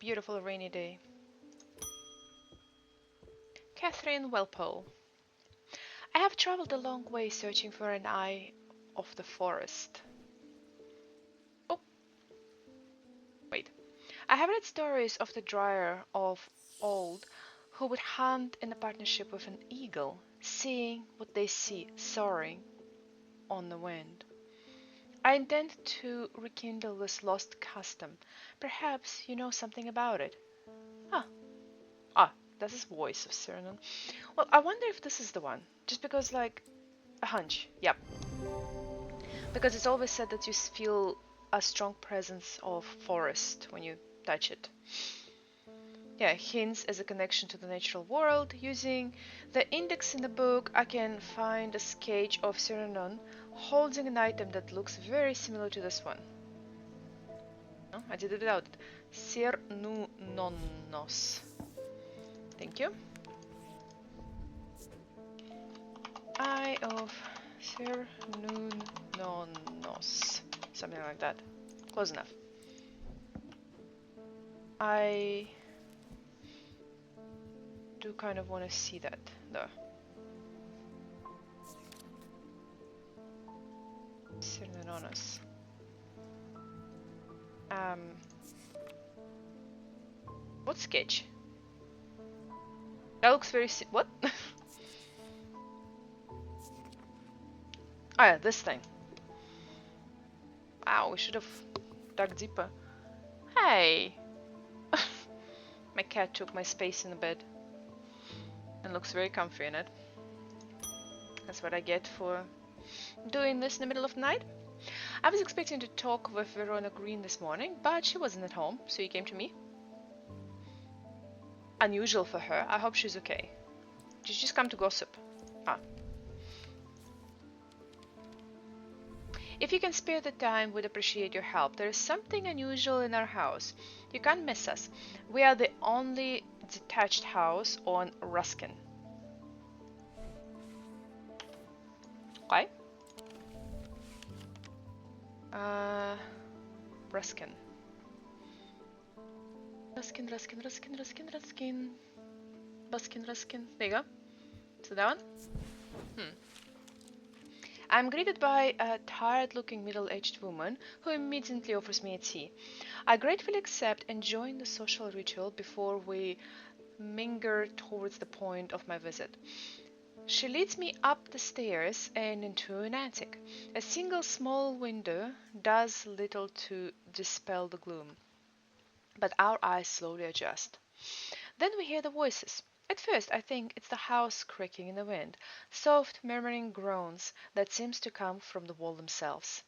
beautiful rainy day. Catherine Welpole. I have traveled a long way searching for an eye of the forest. Oh, wait. I have read stories of the Dryar of old who would hunt in a partnership with an eagle, seeing what they see soaring on the wind. I intend to rekindle this lost custom. Perhaps you know something about it. Ah, that's his voice of Cyrano. Well, I wonder if this is the one. Just because, like, a hunch. Yep. Because it's always said that you feel a strong presence of forest when you touch it. Yeah, hints as a connection to the natural world. Using the index in the book, I can find a sketch of Cyrano holding an item that looks very similar to this one. No, I did it without it. Cyrnunonos. Thank you. Eye of Cyrnunonos. Something like that. Close enough. I do kind of want to see that, though. Cyrnunonos. What sketch? That looks very what? Oh yeah, this thing. Wow, we should have dug deeper. Hey! My cat took my space in the bed. And looks very comfy in it. That's what I get for doing this in the middle of the night. I was expecting to talk with Verona Green this morning, but she wasn't at home, so he came to me. Unusual for her. I hope she's okay. Did you just come to gossip? Ah. If you can spare the time, we'd appreciate your help. There is something unusual in our house. You can't miss us. We are the only detached house on Ruskin. Okay. Ruskin. Ruskin. There you go. So that one? I'm greeted by a tired-looking middle-aged woman who immediately offers me a tea. I gratefully accept and join the social ritual before we mingle towards the point of my visit. She leads me up the stairs and into an attic. A single small window does little to dispel the gloom, but our eyes slowly adjust. Then we hear the voices. At first I think it's the house creaking in the wind, soft murmuring groans that seems to come from the wall themselves.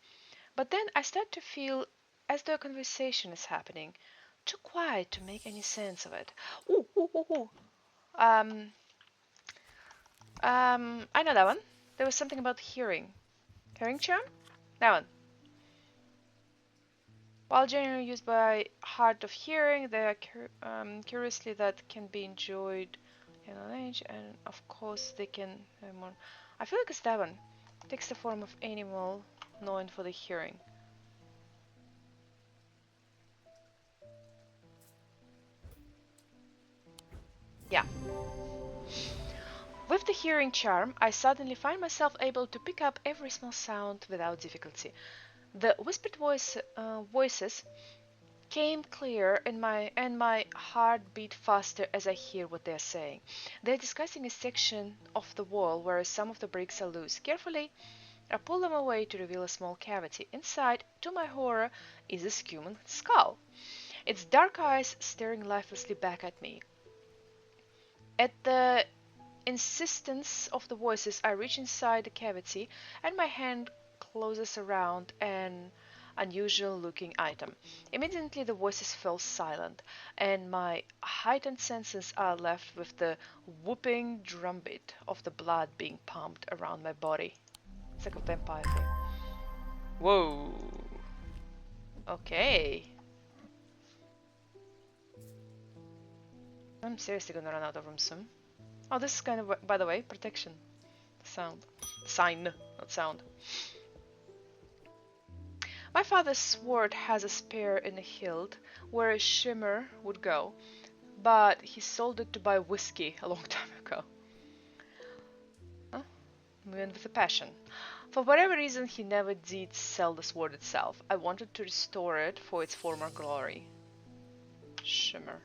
But then I start to feel as though a conversation is happening, too quiet to make any sense of it. Ooh, ooh, ooh, ooh. I know that one. There was something about hearing. Hearing charm? That one. While generally used by hard of hearing, they are curiously that can be enjoyed in an age, and of course they can more. I feel like it's that one. It takes the form of animal known for the hearing. Yeah. With the hearing charm, I suddenly find myself able to pick up every small sound without difficulty. The whispered voices came clear and my heart beat faster as I hear what they're saying. They're discussing a section of the wall where some of the bricks are loose. Carefully, I pull them away to reveal a small cavity. Inside, to my horror, is a human skull. Its dark eyes staring lifelessly back at me. At the insistence of the voices, I reach inside the cavity and my hand closes around an unusual looking item. Immediately the voices fell silent, and my heightened senses are left with the whooping drumbeat of the blood being pumped around my body. It's like a vampire thing. Whoa. Okay. I'm seriously gonna run out of room soon. Oh, this is kind of, by the way, protection. Sound. Sign, not sound. My father's sword has a spear in a hilt where a shimmer would go, but he sold it to buy whiskey a long time ago. Huh? Went with a passion. For whatever reason, he never did sell the sword itself. I wanted to restore it for its former glory. Shimmer.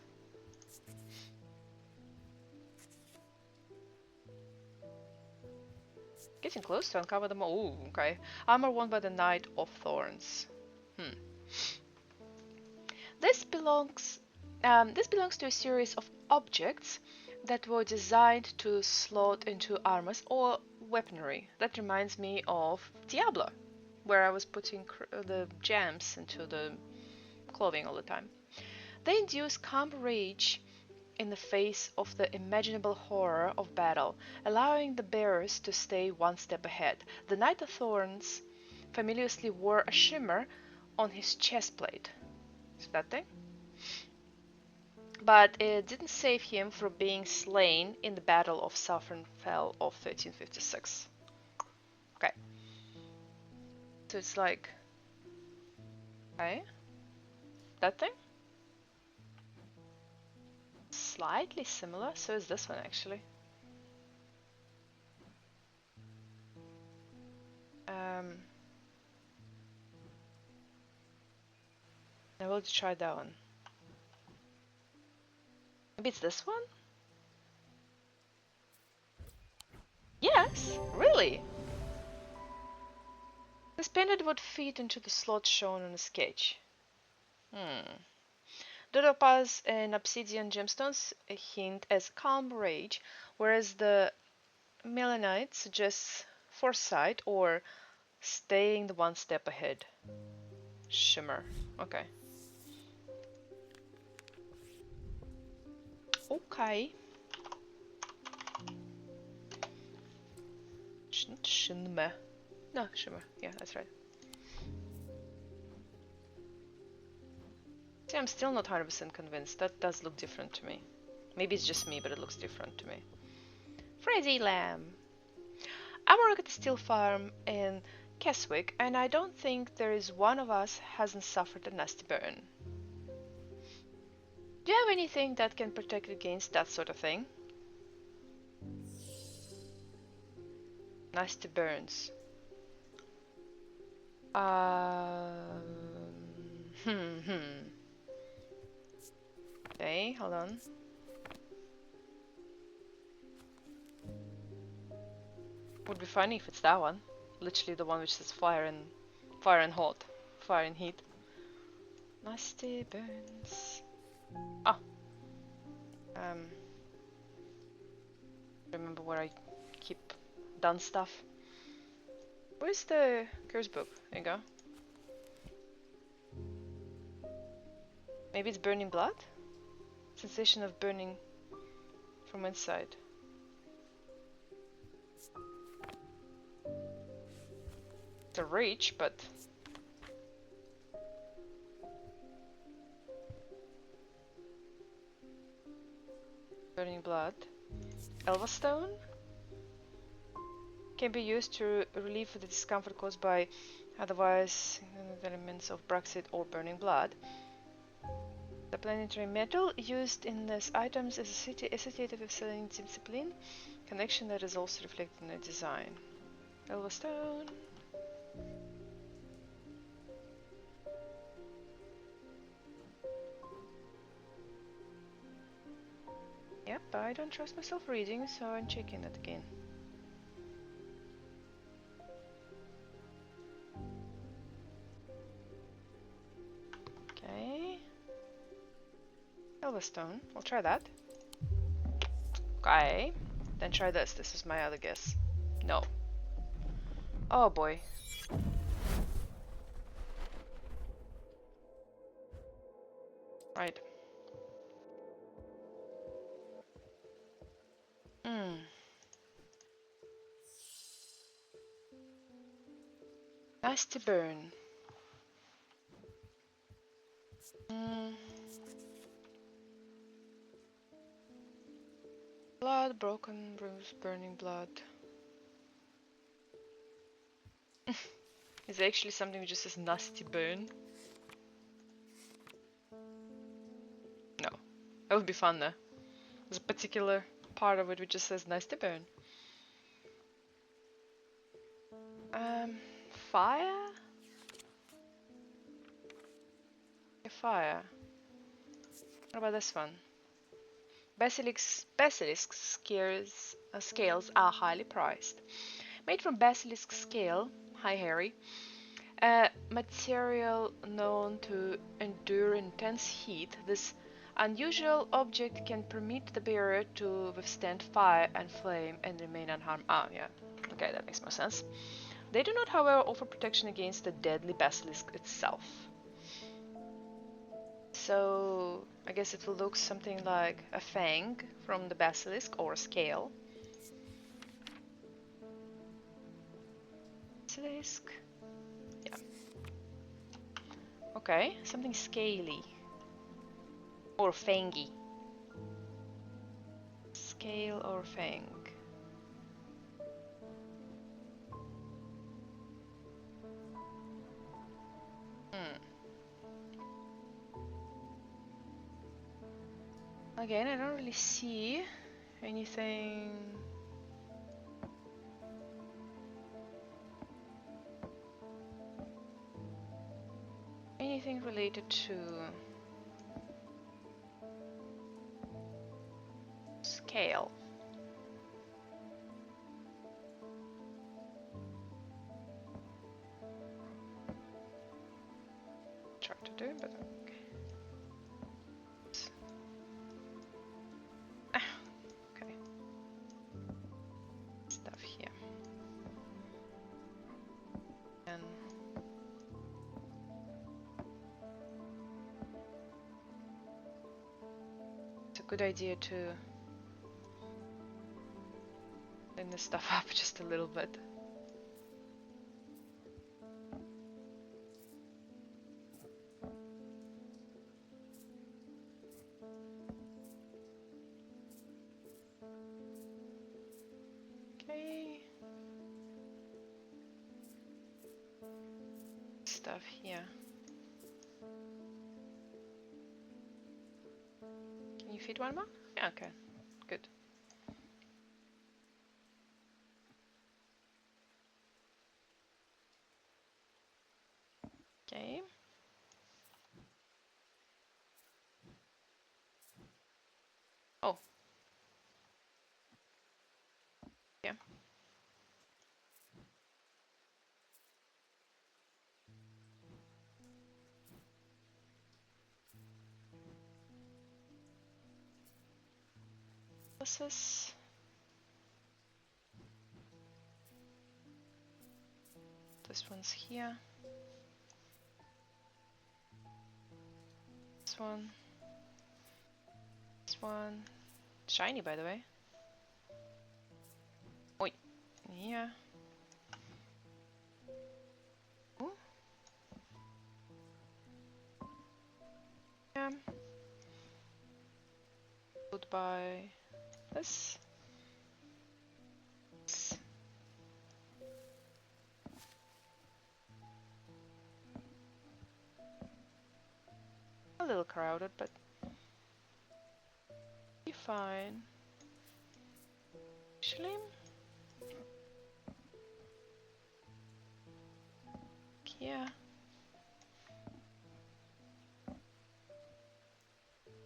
Getting close to uncover them all. Ooh, okay. Armor worn by the Knight of Thorns. Hmm. This belongs to a series of objects that were designed to slot into armors or weaponry. That reminds me of Diablo, where I was putting the gems into the clothing all the time. They induce calm rage in the face of the imaginable horror of battle, allowing the bearers to stay one step ahead. The Knight of Thorns familiarly wore a shimmer on his chest plate. Is that thing? But it didn't save him from being slain in the Battle of Southern Fell of 1356. Okay. So it's like... Okay. That thing? Slightly similar, so is this one actually. I will try that one. Maybe it's this one? Yes, really. This pendant would fit into the slot shown on the sketch. Dodopaz and obsidian gemstones hint as calm rage, whereas the melanite suggests foresight or staying the one step ahead. Shimmer. Okay. Okay. Shimmer. No, shimmer. Yeah, that's right. See, I'm still not 100% convinced. That does look different to me. Maybe it's just me, but it looks different to me. Freddy Lamb. I'm working at the steel farm in Keswick, and I don't think there is one of us hasn't suffered a nasty burn. Do you have anything that can protect against that sort of thing? Nasty burns. Hmm. Okay, hold on. Would be funny if it's that one. Literally the one which says fire and hot. Fire and heat. Nasty burns. Ah. Remember where I keep done stuff. Where's the curse book? There you go. Maybe it's burning blood? Sensation of burning from inside. It's a reach, but... Burning blood. Elva stone? Can be used to relieve the discomfort caused by otherwise elements of Brexit or burning blood. The planetary metal used in these items is associated with selenium discipline, connection that is also reflected in the design. Elva stone. Yep, I don't trust myself reading, so I'm checking that again. Okay. Elvestone. I'll try that. Okay. Then try this. This is my other guess. No. Oh boy. Right. Nasty burn. Blood, broken, bruised, burning blood. Is there actually something which just says nasty bone? No. That would be fun though. There's a particular part of it which just says nasty bone. Fire? Yeah, fire. What about this one? Basilisk scales are highly prized. Made from basilisk scale, hi Harry, a material known to endure intense heat, this unusual object can permit the bearer to withstand fire and flame and remain unharmed. Ah, yeah. Okay, that makes more sense. They do not, however, offer protection against the deadly basilisk itself. So, I guess it will look something like a fang from the basilisk or a scale. Basilisk. Yeah. Okay, something scaly. Or fangy. Scale or fang. Again, I don't really see anything. Anything related to scale. Try to do, but okay. Okay. Stuff here. And it's a good idea to clean this stuff up just a little bit. Okay. Stuff here. Can you feed one more? Yeah, okay. Good. Okay. Oh. Yeah. This one's here. This one. This one. Shiny, by the way. Oi. Yeah. Ooh. Yeah. Goodbye. This. A little crowded, but be fine. Actually, yeah.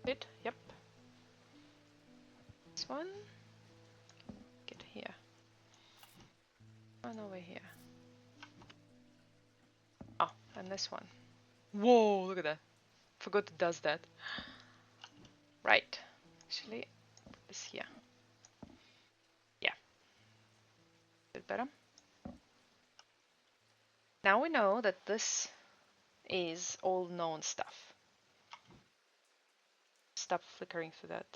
It. Yep. This one. Get here. One over here. Oh, and this one. Whoa! Look at that. Forgot it does that. Right. Actually, put this here. Yeah. Bit better. Now we know that this is all known stuff. Stop flickering through that.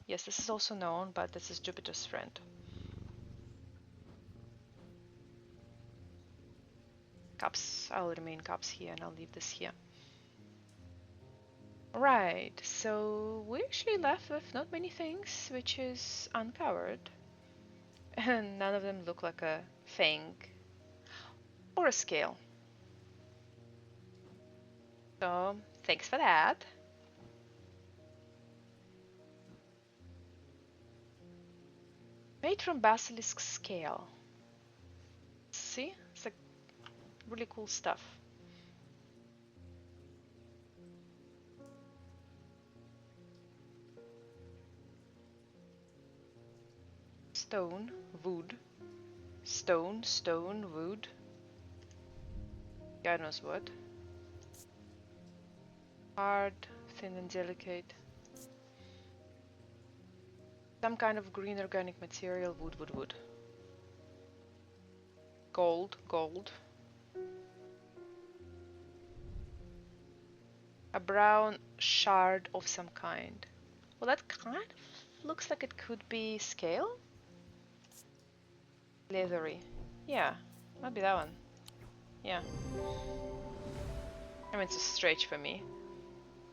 Yes, this is also known, but this is Jupiter's friend. Cups. I'll remain cups here and I'll leave this here. Right, so we actually left with not many things, which is uncovered. And none of them look like a fang or a scale. So, thanks for that. Made from basilisk scale. See? It's like really cool stuff. Stone, wood. Stone, stone, wood. God knows what. Hard, thin and delicate. Some kind of green organic material, wood, wood, wood. Gold, gold. A brown shard of some kind. Well, that kind of looks like it could be scale? Leathery. Yeah, might be that one. Yeah. I mean, it's a stretch for me.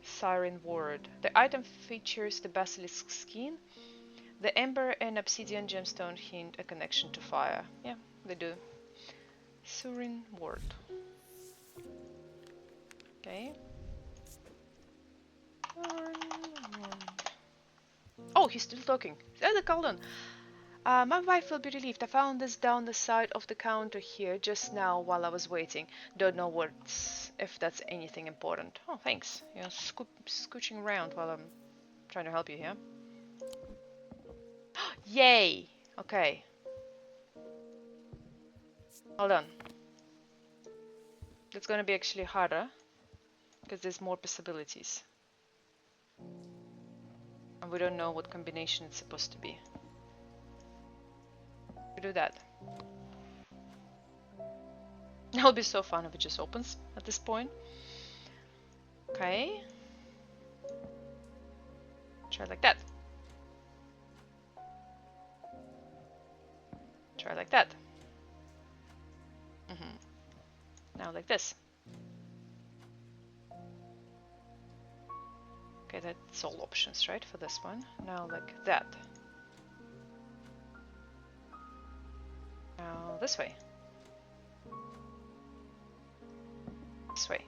Siren ward. The item features the basilisk skin. The ember and obsidian gemstone hint a connection to fire. Yeah, they do. Siren ward. Okay. Oh, he's still talking. The Caldon. My wife will be relieved. I found this down the side of the counter here just now while I was waiting. Don't know if that's anything important. Oh, thanks. You're scooching around while I'm trying to help you here. Yay! Okay. Hold on. That's gonna be actually harder because there's more possibilities. And we don't know what combination it's supposed to be. We do that. That would be so fun if it just opens at this point. Okay. Try like that. Try like that. Now like this. Okay, that's all options, right, for this one. Now like that. Now this way. This way.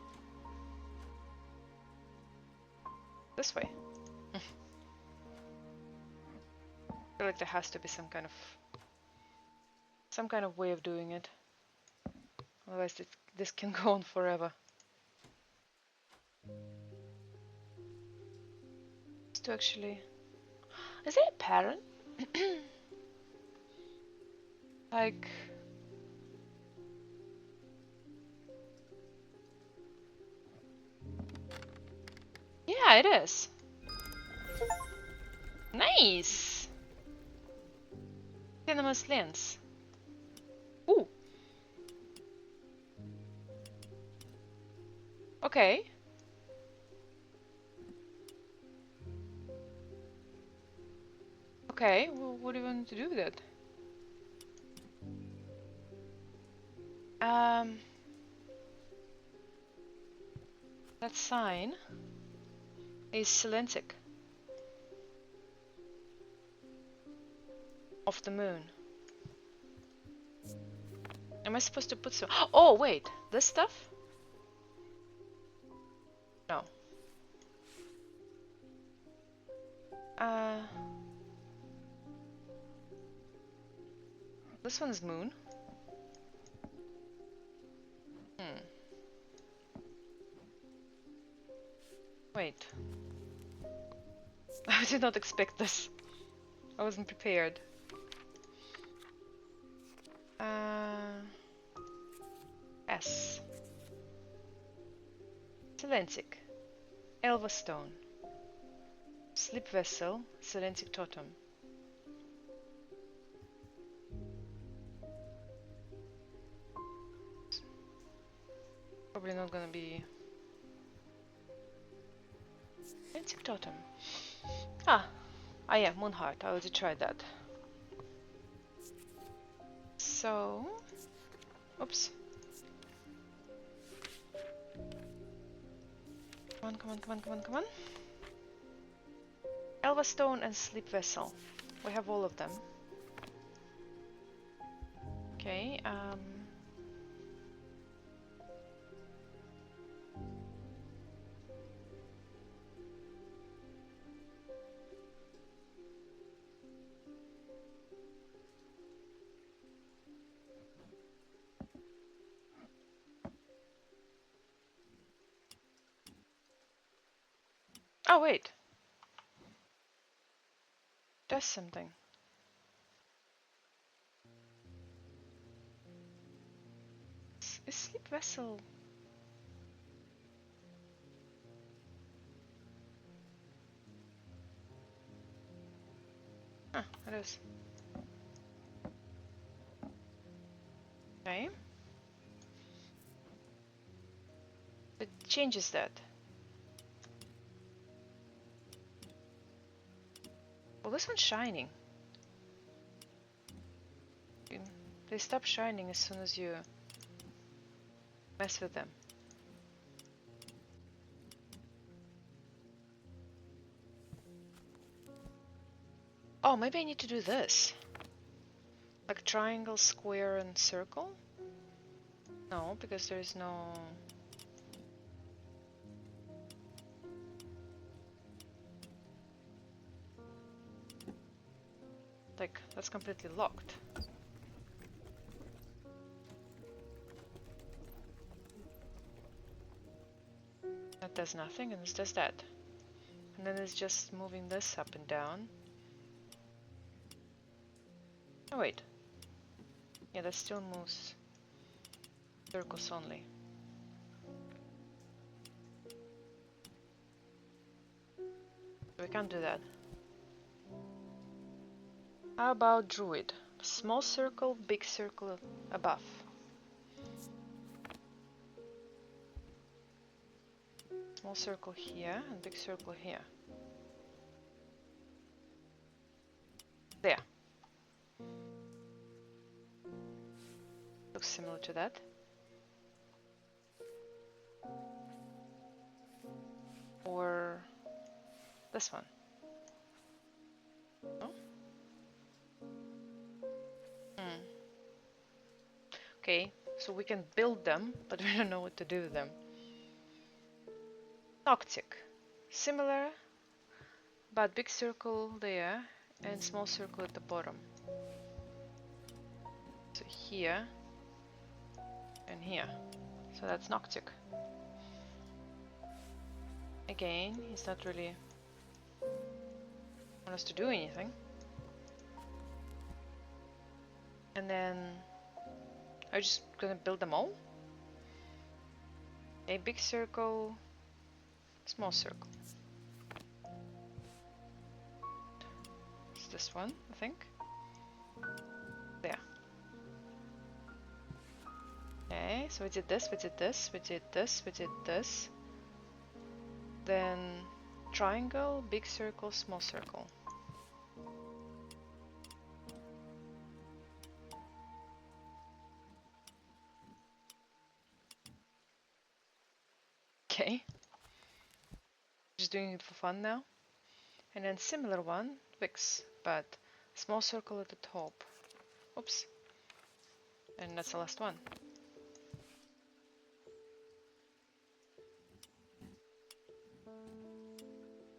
This way. I feel like there has to be some kind of way of doing it. Otherwise this can go on forever. To actually... Is there a pattern? Like... Yeah, it is. Nice! Cinemas lens. Ooh! Okay. Okay, well, what do you want to do with it? That sign is Selentic. Of the moon. Am I supposed to put some... Oh, wait! This stuff? No. This one's moon. Wait. I did not expect this. I wasn't prepared. S. Selentic. Elva stone. Slip vessel. Selentic totem. Probably not gonna be... Selentic totem. Ah yeah, Moonheart. I already tried that. So... Oops. Come on, come on, come on, come on, come on. Elva stone and sleep vessel. We have all of them. Okay, Oh, wait. Does something. Is sleep vessel... Huh, it is. Okay. It changes that. Well, this one's shining. They stop shining as soon as you mess with them. Oh, maybe I need to do this. Like triangle, square, and circle? No, because there's no... Like, that's completely locked. That does nothing, and this does that. And then it's just moving this up and down. Oh, wait. Yeah, that still moves circles only. We can't do that. How about druid? Small circle, big circle above. Small circle here and big circle here. There. Looks similar to that. Or this one. No? Okay, so we can build them, but we don't know what to do with them. Noctic. Similar, but big circle there and small circle at the bottom. So here and here. So that's Noctic. Again, he's not really want us to do anything. And then I'm just gonna build them all. A big circle, small circle. It's this one, I think. There. Okay, so we did this, we did this, we did this, we did this. Then triangle, big circle, small circle. Okay. Just doing it for fun now. And then similar one, Wix, but small circle at the top. Oops. And that's the last one.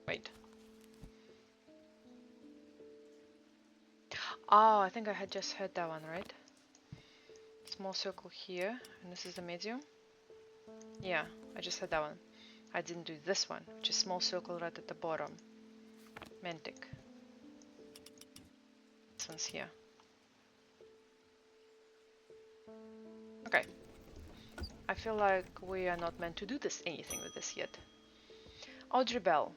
Wait. Oh, I think I had just heard that one, right? Small circle here, and this is the medium. Yeah, I just had that one. I didn't do this one, which is small circle right at the bottom. Mantic. This one's here. Okay. I feel like we are not meant to do anything with this yet. Audrey Bell.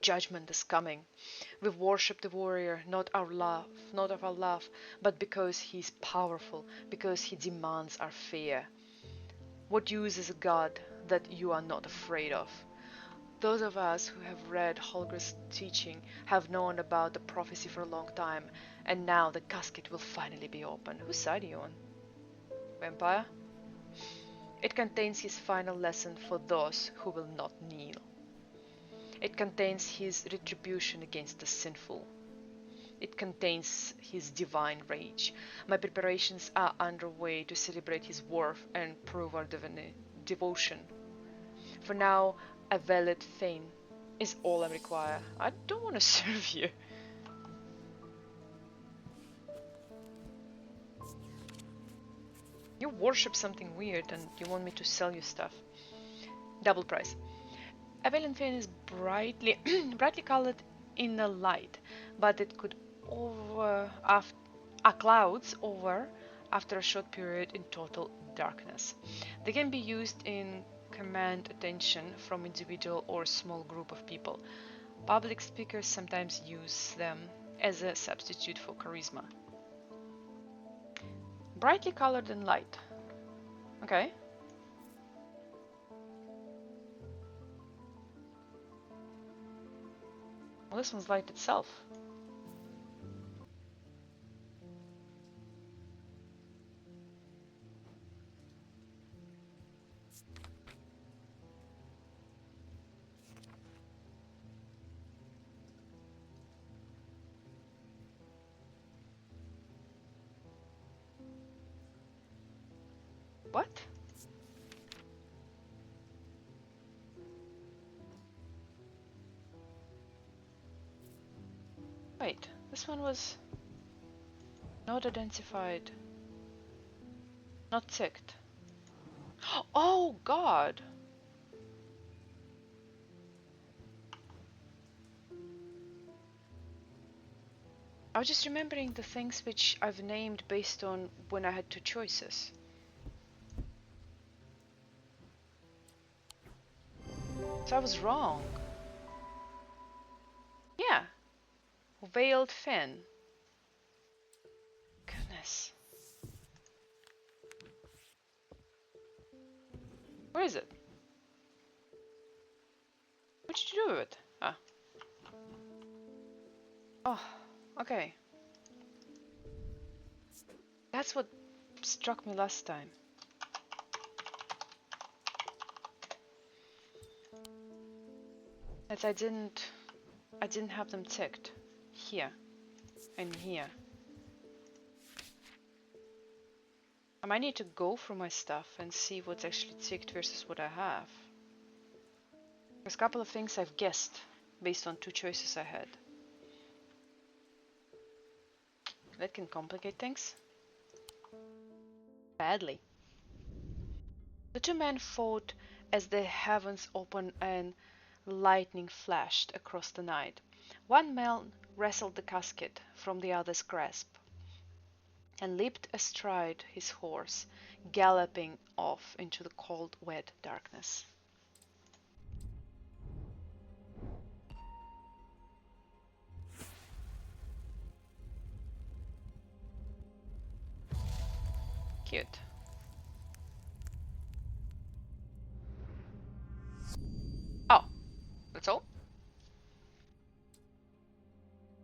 Judgment is coming. We worship the warrior, not of our love, but because he is powerful, because he demands our fear. What use is a god that you are not afraid of? Those of us who have read Holger's teaching have known about the prophecy for a long time, and now the casket will finally be opened. Whose side are you on? Vampire? It contains his final lesson for those who will not kneel. It contains his retribution against the sinful. It contains his divine rage. My preparations are underway to celebrate his worth and prove our devotion. For now, a valid thing is all I require. I don't want to serve you. You worship something weird and you want me to sell you stuff. Double price. A veiling fan is brightly brightly colored in the light, but it could over after clouds over after a short period in total darkness. They can be used in command attention from individual or small group of people. Public speakers sometimes use them as a substitute for charisma. Brightly colored in light. Okay. Well, this one's light itself. What? Wait, this one was not identified, not ticked. Oh God! I was just remembering the things which I've named based on when I had two choices. So I was wrong. Yeah, veiled fin. Goodness. Where is it? What did you do with it? Ah. Oh, okay. That's what struck me last time. That I didn't have them ticked here and here. I might need to go through my stuff and see what's actually ticked versus what I have. There's a couple of things I've guessed based on two choices I had. That can complicate things. Badly. The two men fought as the heavens opened and lightning flashed across the night. One man wrestled the casket from the other's grasp and leaped astride his horse, galloping off into the cold, wet darkness. Cute.